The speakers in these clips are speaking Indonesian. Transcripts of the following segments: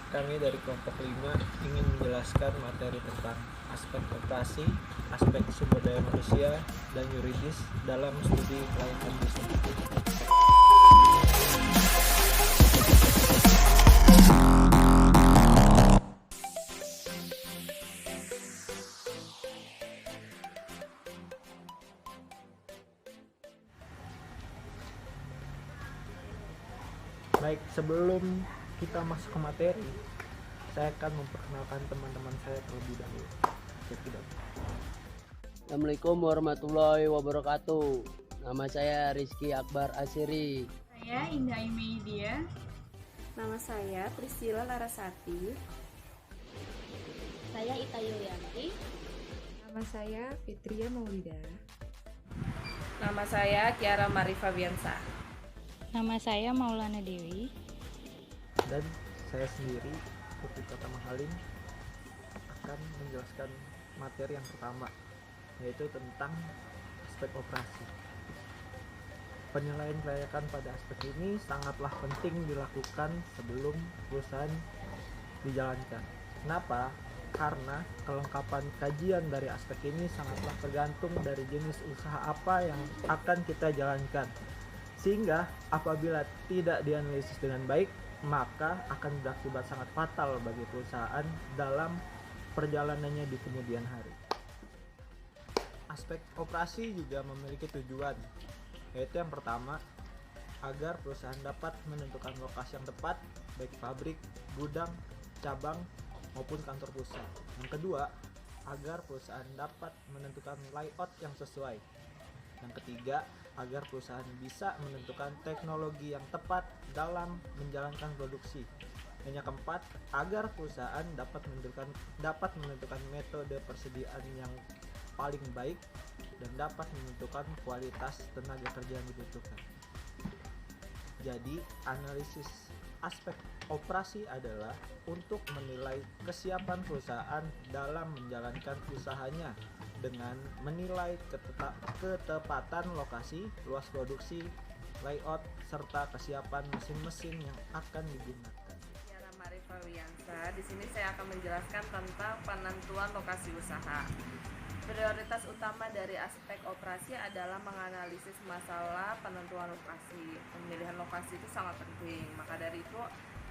Kami dari kelompok 5 ingin menjelaskan materi tentang aspek operasi, aspek sumber daya manusia, dan yuridis dalam studi pelayanan bisnis. Baik, sebelum kita masuk ke materi, saya akan memperkenalkan teman-teman saya terlebih dahulu. Assalamualaikum warahmatullahi wabarakatuh. Nama saya Rizky Akbar Asiri. Saya Indah Imeidia. Nama saya Priscilla Larasati. Saya Ita Yulianti. Nama saya Fitria Maulida. Nama saya Kiara Marifabiansa. Nama saya Maulana Dewi. Dan saya sendiri, Putri Kota Mahalim, akan menjelaskan materi yang pertama, yaitu tentang aspek operasi. Penilaian kelayakan pada aspek ini sangatlah penting dilakukan sebelum perusahaan dijalankan. Kenapa? Karena kelengkapan kajian dari aspek ini sangatlah tergantung dari jenis usaha apa yang akan kita jalankan. Sehingga apabila tidak dianalisis dengan baik, maka akan berakibat sangat fatal bagi perusahaan dalam perjalanannya di kemudian hari. Aspek operasi juga memiliki tujuan, yaitu yang pertama, agar perusahaan dapat menentukan lokasi yang tepat, baik pabrik, gudang, cabang, maupun kantor pusat. Yang kedua, agar perusahaan dapat menentukan layout yang sesuai. Yang ketiga, agar perusahaan bisa menentukan teknologi yang tepat dalam menjalankan produksi. Dan yang keempat, agar perusahaan dapat menentukan metode persediaan yang paling baik dan dapat menentukan kualitas tenaga kerja yang dibutuhkan. Jadi, analisis aspek operasi adalah untuk menilai kesiapan perusahaan dalam menjalankan usahanya dengan menilai ketepatan lokasi, luas produksi, layout, serta kesiapan mesin-mesin yang akan digunakan. Kiara Marifabiansa. Di sini saya akan menjelaskan tentang penentuan lokasi usaha. Prioritas utama dari aspek operasi adalah menganalisis masalah penentuan lokasi. Pemilihan lokasi itu sangat penting. Maka dari itu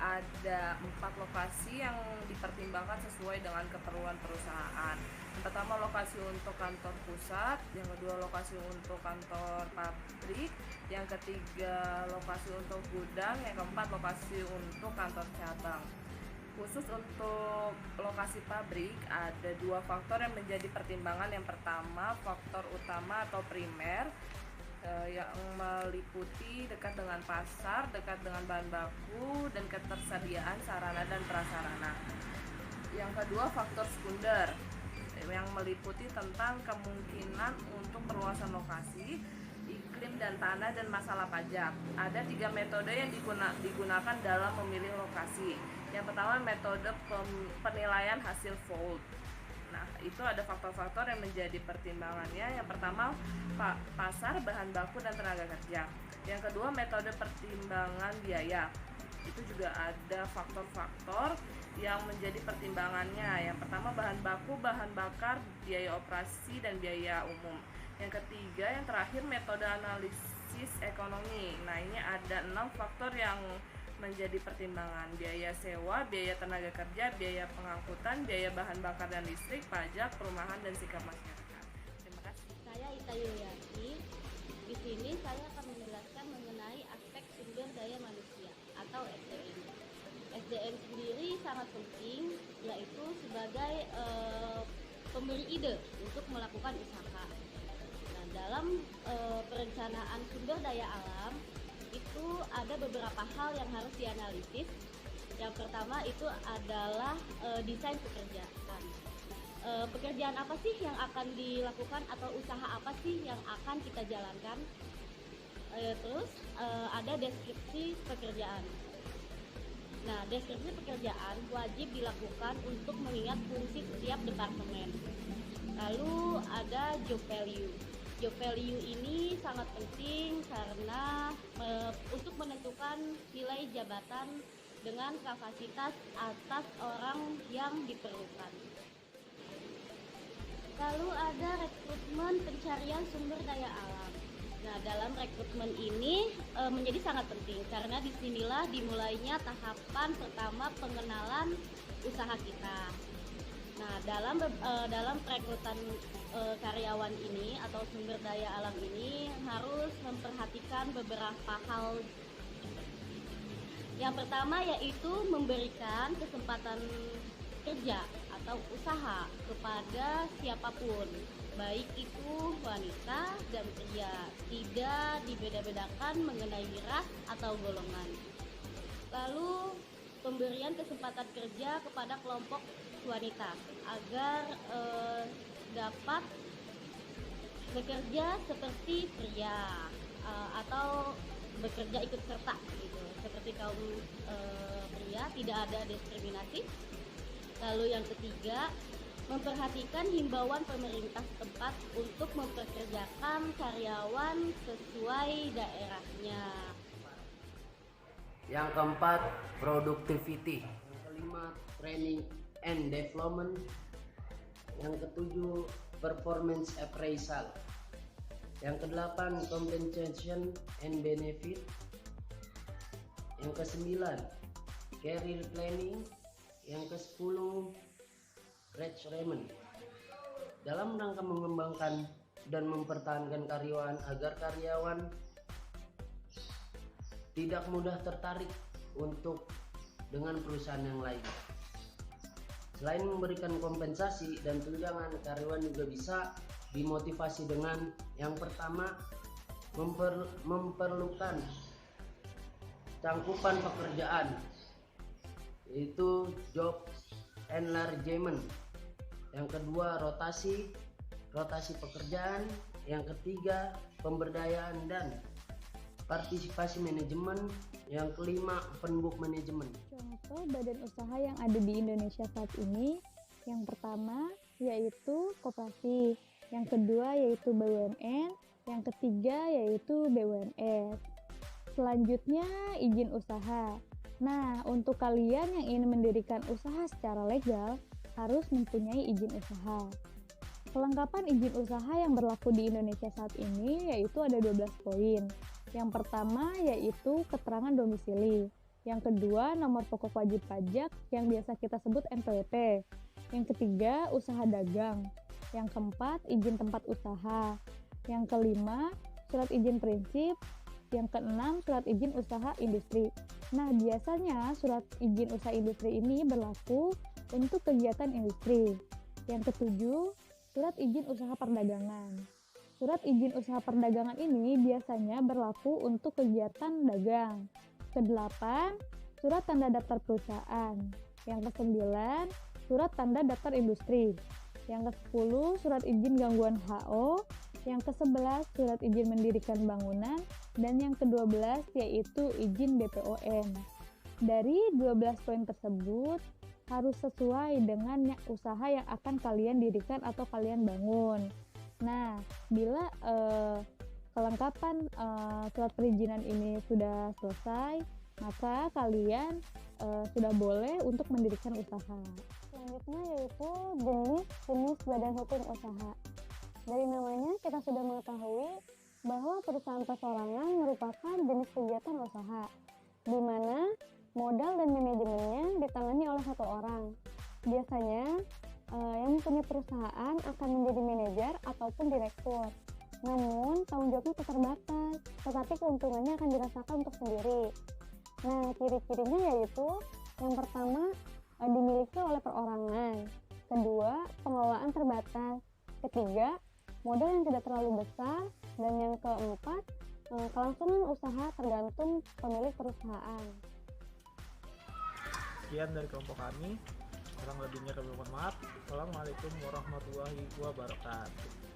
ada 4 lokasi yang dipertimbangkan sesuai dengan keperluan perusahaan. Yang pertama, lokasi untuk kantor pusat. Yang kedua, lokasi untuk kantor pabrik. Yang ketiga, lokasi untuk gudang. Yang keempat, lokasi untuk kantor cabang. Khusus untuk lokasi pabrik, ada 2 faktor yang menjadi pertimbangan. Yang pertama, faktor utama atau primer, yang meliputi dekat dengan pasar, dekat dengan bahan baku, dan ketersediaan sarana dan prasarana. Yang kedua, faktor sekunder, yang meliputi tentang kemungkinan untuk perluasan lokasi, iklim dan tanah, dan masalah pajak. Ada 3 metode yang digunakan dalam memilih lokasi. Yang pertama, metode penilaian hasil fold. Nah, itu ada faktor-faktor yang menjadi pertimbangannya. Yang pertama, pasar, bahan baku, dan tenaga kerja. Yang kedua, metode pertimbangan biaya. Itu juga ada faktor-faktor yang menjadi pertimbangannya. Yang pertama, bahan baku, bahan bakar, biaya operasi, dan biaya umum. Yang ketiga, yang terakhir, metode analisis ekonomi. Nah, ini ada 6 faktor yang menjadi pertimbangan: biaya sewa, biaya tenaga kerja, biaya pengangkutan, biaya bahan bakar dan listrik, pajak, perumahan, dan sikap masyarakat. Terima kasih. Saya Ita Yulianti. Di sini saya akan menjelaskan mengenai aspek sumber daya manusia atau SDM. SDM sendiri sangat penting, yaitu sebagai pemberi ide untuk melakukan usaha. Nah, dalam perencanaan sumber daya alam itu ada beberapa hal yang harus dianalisis. Yang pertama itu adalah desain pekerjaan. Pekerjaan apa sih yang akan dilakukan atau usaha apa sih yang akan kita jalankan? Terus ada deskripsi pekerjaan. Nah, deskripsi pekerjaan wajib dilakukan untuk mengingat fungsi setiap departemen. Lalu ada job value. Job value ini sangat penting karena untuk menentukan nilai jabatan dengan kapasitas atas orang yang diperlukan. Lalu ada rekrutmen pencarian sumber daya alam. Nah, dalam rekrutmen ini menjadi sangat penting karena disinilah dimulainya tahapan pertama pengenalan usaha kita. Nah, dalam perekrutan karyawan ini atau sumber daya alam ini harus memperhatikan beberapa hal. Yang pertama yaitu memberikan kesempatan kerja atau usaha kepada siapapun, baik itu wanita dan pria, tidak dibeda-bedakan mengenai ras atau golongan. Lalu pemberian kesempatan kerja kepada kelompok wanita agar dapat bekerja seperti pria atau bekerja ikut serta gitu, seperti kaum pria, tidak ada diskriminasi. Lalu yang ketiga, memperhatikan himbauan pemerintah setempat untuk mempekerjakan karyawan sesuai daerahnya. Yang keempat, productivity. Yang kelima, training and development. Yang ketujuh, performance appraisal. Yang kedelapan, compensation and benefit. Yang kesembilan, career planning. Yang ke-10, retrenchment. Dalam rangka mengembangkan dan mempertahankan karyawan agar karyawan tidak mudah tertarik untuk dengan perusahaan yang lain. Selain memberikan kompensasi dan tunjangan, karyawan juga bisa dimotivasi dengan yang pertama, memerlukan cangkupan pekerjaan, yaitu job enlargement. Yang kedua, rotasi pekerjaan. Yang ketiga, pemberdayaan dan partisipasi manajemen. Yang kelima, open book manajemen. Contoh badan usaha yang ada di Indonesia saat ini, yang pertama yaitu koperasi, yang kedua yaitu BUMN, yang ketiga yaitu BUMS. Selanjutnya izin usaha. Nah, untuk kalian yang ingin mendirikan usaha secara legal, harus mempunyai izin usaha. Kelengkapan izin usaha yang berlaku di Indonesia saat ini yaitu ada 12 poin. Yang pertama yaitu keterangan domisili. Yang kedua, nomor pokok wajib pajak yang biasa kita sebut NPWP. Yang ketiga, usaha dagang. Yang keempat, izin tempat usaha. Yang kelima, surat izin prinsip. Yang keenam, surat izin usaha industri. Nah, biasanya surat izin usaha industri ini berlaku untuk kegiatan industri. Yang ketujuh, surat izin usaha perdagangan. Surat izin usaha perdagangan ini biasanya berlaku untuk kegiatan dagang. Kedelapan, surat tanda daftar perusahaan. Yang kesembilan, surat tanda daftar industri. Yang ke-10, surat izin gangguan HO. Yang ke-11, surat izin mendirikan bangunan. Dan yang ke-12 yaitu izin BPOM. Dari 12 poin tersebut harus sesuai dengan usaha yang akan kalian dirikan atau kalian bangun. Nah, bila kelengkapan surat perizinan ini sudah selesai, maka kalian sudah boleh untuk mendirikan usaha. Selanjutnya yaitu jenis badan hukum usaha. Dari namanya kita sudah mengetahui bahwa perusahaan perseorangan merupakan jenis kegiatan usaha, di mana modal dan manajemennya ditangani oleh satu orang. Biasanya yang mempunyai perusahaan akan menjadi manajer ataupun direktur. Namun tanggung jawabnya terbatas, tetapi keuntungannya akan dirasakan untuk sendiri. Nah, ciri-cirinya yaitu yang pertama dimiliki oleh perorangan, kedua pengelolaan terbatas, ketiga modal yang tidak terlalu besar, dan yang keempat kelangsungan usaha tergantung pemilik perusahaan. Sekian dari kelompok kami. Kurang lebihnya kami mohon maaf. Wassalamualaikum warahmatullahi wabarakatuh.